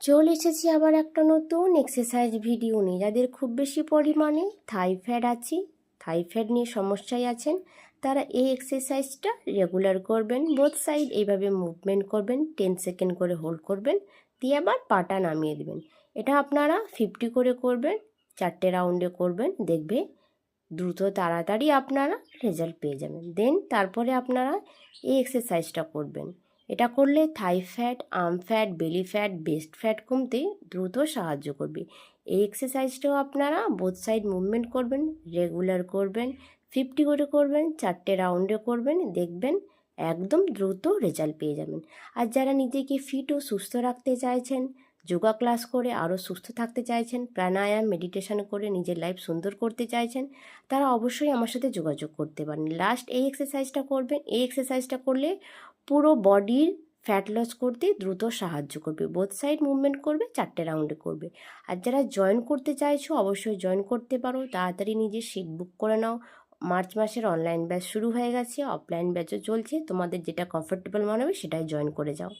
চলে এসেছি আবার একটা নতুন এক্সারসাইজ ভিডিও নিয়ে। যাদের খুব বেশি পরিমাণে থাই ফ্যাট আছে, থাই ফ্যাট নিয়ে সমস্যায় আছেন, তারা এই এক্সারসাইজটা রেগুলার করবেন। বোথ সাইড এইভাবে মুভমেন্ট করবেন, 10 সেকেন্ড করে হোল্ড করবেন, দিয়ে আবার পাটা নামিয়ে দেবেন। এটা আপনারা 50 করে করবেন, 4টে রাউন্ডে করবেন। দেখবে দ্রুত তাড়াতাড়ি আপনারা রেজাল্ট পেয়ে যাবেন। দেন তারপরে আপনারা এই এক্সারসাইজটা করবেন। এটা করলে থাই fat, arm fat, belly fat, best fat কমতে দ্রুত সাহায্য করবে। এই এক্সারসাইজটাও আপনারা বোথ সাইড মুভমেন্ট করবেন, রেগুলার করবেন, 50 করে করবেন, 4টে রাউন্ডে করবেন। দেখবেন একদম দ্রুত রেজাল্ট পেয়ে যাবেন। আর যারা নিজেকে ফিট ও সুস্থ রাখতে চাইছেন, যোগা ক্লাস করে আরও সুস্থ থাকতে চাইছেন, প্রাণায়াম মেডিটেশন করে নিজের লাইফ সুন্দর করতে চাইছেন, তারা অবশ্যই আমার সাথে যোগাযোগ করতে পারেন। লাস্ট এই এক্সারসাইজটা করবেন। এই এক্সারসাইজটা করলে পুরো বডির ফ্যাট লস করতে দ্রুত সাহায্য করবে। বোথ সাইড মুভমেন্ট করবে, 4টে রাউন্ডে করবে। আর যারা জয়েন করতে চাইছো অবশ্যই জয়েন করতে পারো। তাড়াতাড়ি নিজের সিট বুক করে নাও। মার্চ মাসের অনলাইন ব্যাচ শুরু হয়ে গেছে, অফলাইন ব্যাচও চলছে। তোমাদের যেটা কমফোর্টেবল মনে হবে সেটাই জয়েন করে যাও।